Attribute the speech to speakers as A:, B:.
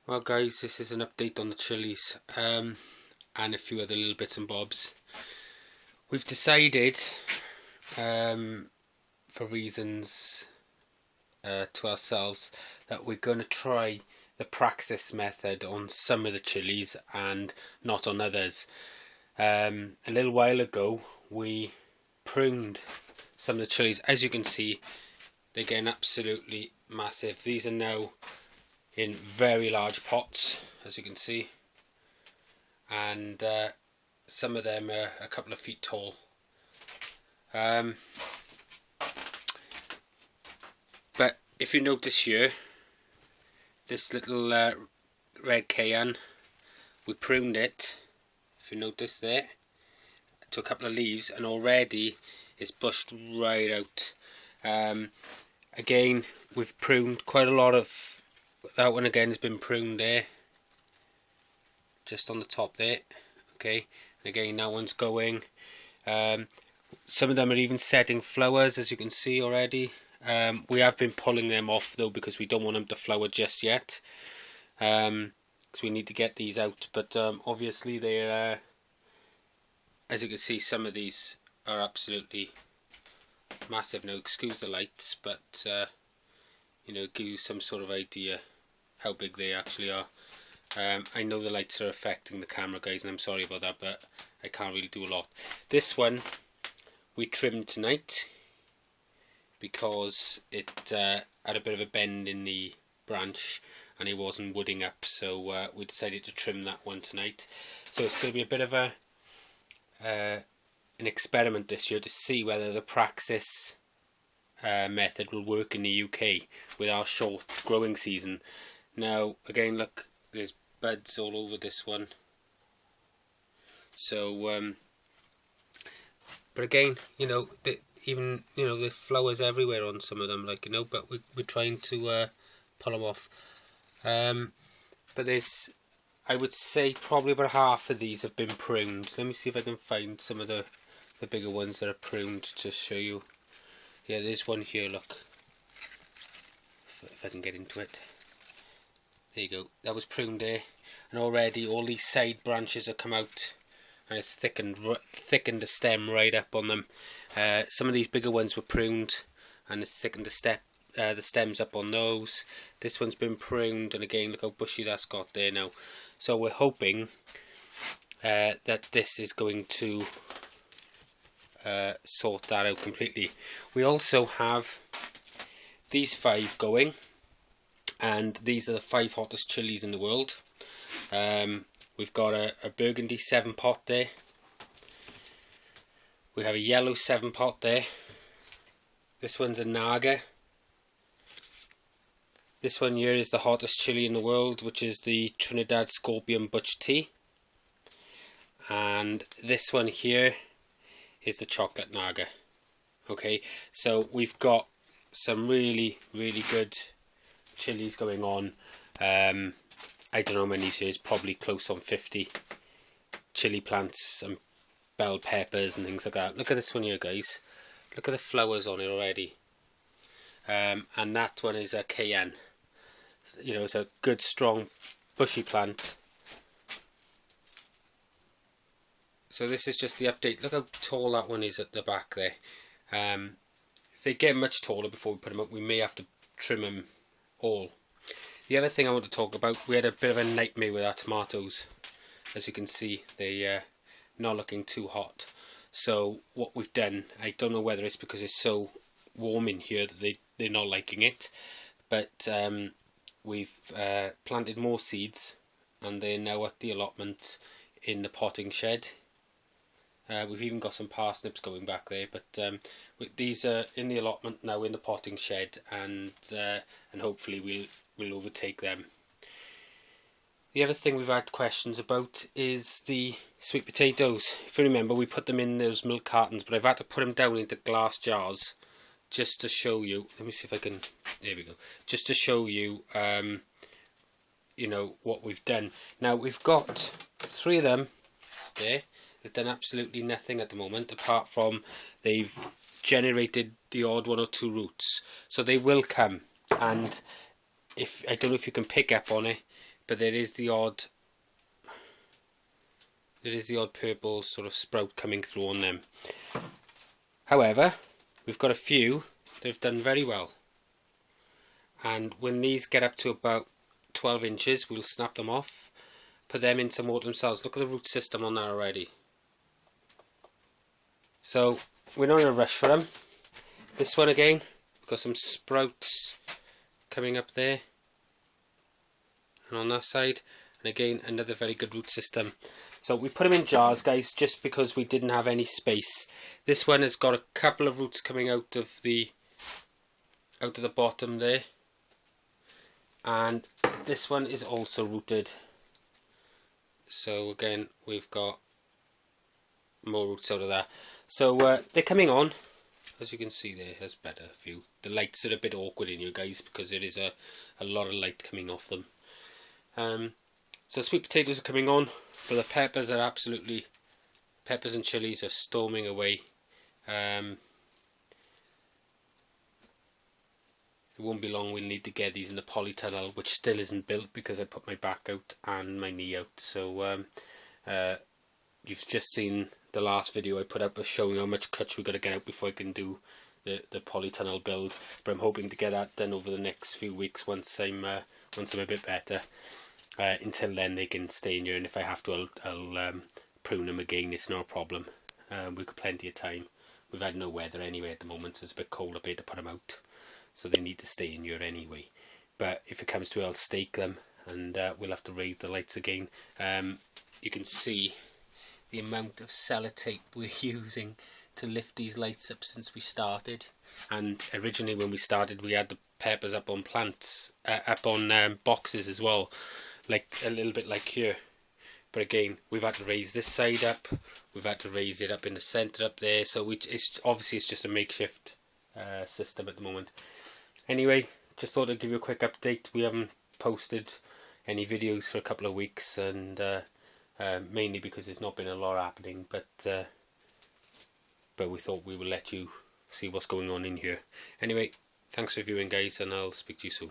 A: Well guys, this is an update on the chilies and a few other little bits and bobs. We've decided, for reasons to ourselves, that we're going to try the praxis method on some of the chilies and not on others. A little while ago we pruned some of the chilies. As you can see, they're getting absolutely massive. These are now in very large pots, as you can see, and some of them are a couple of feet tall. But if you notice here, this little red cayenne, we pruned it, if you notice there, to a couple of leaves, and already it's bushed right out. Again, we've pruned quite a lot of. That one again has been pruned there, just on the top there. Okay, and again that one's going. Some of them are even setting flowers, as you can see already. We have been pulling them off though, because we don't want them to flower just yet, because we need to get these out. But obviously they're, as you can see, some of these are absolutely massive. Now excuse the lights, but you know, give you some sort of idea how big they actually are. I know the lights are affecting the camera, guys, and I'm sorry about that, but I can't really do a lot. This one we trimmed tonight because it had a bit of a bend in the branch and it wasn't wooding up, so we decided to trim that one tonight. So it's going to be a bit of a an experiment this year to see whether the praxis method will work in the UK with our short growing season. Now again, look, there's buds all over this one. So but again, you know, even, you know, there's flowers everywhere on some of them, like, you know, but we're trying to pull them off. But there's, I would say, probably about half of these have been pruned. Let me see if I can find some of the bigger ones that are pruned to show you. Yeah, there's one here, look, if I can get into it. There you go, that was pruned there, and already all these side branches have come out and it's thickened the stem right up on them. Some of these bigger ones were pruned and it's thickened the stems up on those. This one's been pruned, and again, look how bushy that's got there now. So we're hoping that this is going to sort that out completely. We also have these 5 going, and these are the 5 hottest chilies in the world. We've got a burgundy 7 pot there. We have a yellow 7 pot there. This one's a Naga. This one here is the hottest chili in the world, which is the Trinidad Scorpion Butch Tea. And this one here is the chocolate Naga. Okay, so we've got some really good chilies going on. I don't know how many here, probably close on 50 chili plants and bell peppers and things like that. Look at this one here, guys. Look at the flowers on it already. And that one is a cayenne. You know, it's a good strong bushy plant. So this is just the update. Look how tall that one is at the back there. If they get much taller before we put them up, we may have to trim them all. The other thing I want to talk about, we had a bit of a nightmare with our tomatoes. As you can see, they're not looking too hot. So what we've done, I don't know whether it's because it's so warm in here that they're not liking it, but we've planted more seeds, and they're now at the allotment in the potting shed. We've even got some parsnips going back there, but these are in the allotment now in the potting shed, and hopefully we'll overtake them. The other thing we've had questions about is the sweet potatoes. If you remember, we put them in those milk cartons, but I've had to put them down into glass jars just to show you. Let me see if I can. There we go. Just to show you, you know, what we've done. Now we've got 3 of them there. They've done absolutely nothing at the moment, apart from they've generated the odd 1 or 2 roots. So they will come, and if I don't know if you can pick up on it, but there is the odd purple sort of sprout coming through on them. However, we've got a few that have done very well, and when these get up to about 12 inches we'll snap them off, put them in some water themselves. Look at the root system on that already. So we're not in a rush for them. This one again, we've got some sprouts coming up there and on that side, and again another very good root system. So we put them in jars, guys, just because we didn't have any space. This one has got a couple of roots coming out of the bottom there, and this one is also rooted. So again we've got more roots out of that. So they're coming on, as you can see there. There's better view. The lights are a bit awkward in here, guys, because there is a lot of light coming off them. So sweet potatoes are coming on, but the peppers are absolutely, peppers and chilies are storming away. It won't be long we'll need to get these in the polytunnel, which still isn't built because I put my back out and my knee out. So you've just seen the last video I put up showing how much crutch we've got to get out before I can do the polytunnel build. But I'm hoping to get that done over the next few weeks once I'm a bit better. Until then they can stay in here, and if I have to I'll prune them again. It's no problem. We've got plenty of time. We've had no weather anyway at the moment, so it's a bit cold up here to put them out. So they need to stay in here anyway. But if it comes to it, I'll stake them, and we'll have to raise the lights again. You can see the amount of sellotape we're using to lift these lights up since we started. And originally when we started we had the peppers up on plants, up on boxes as well, like a little bit like here. But again, we've had to raise this side up, we've had to raise it up in the centre up there, so it's just a makeshift system at the moment. Anyway, just thought I'd give you a quick update. We haven't posted any videos for a couple of weeks, and mainly because there's not been a lot happening, but we thought we would let you see what's going on in here. Anyway, thanks for viewing, guys, and I'll speak to you soon.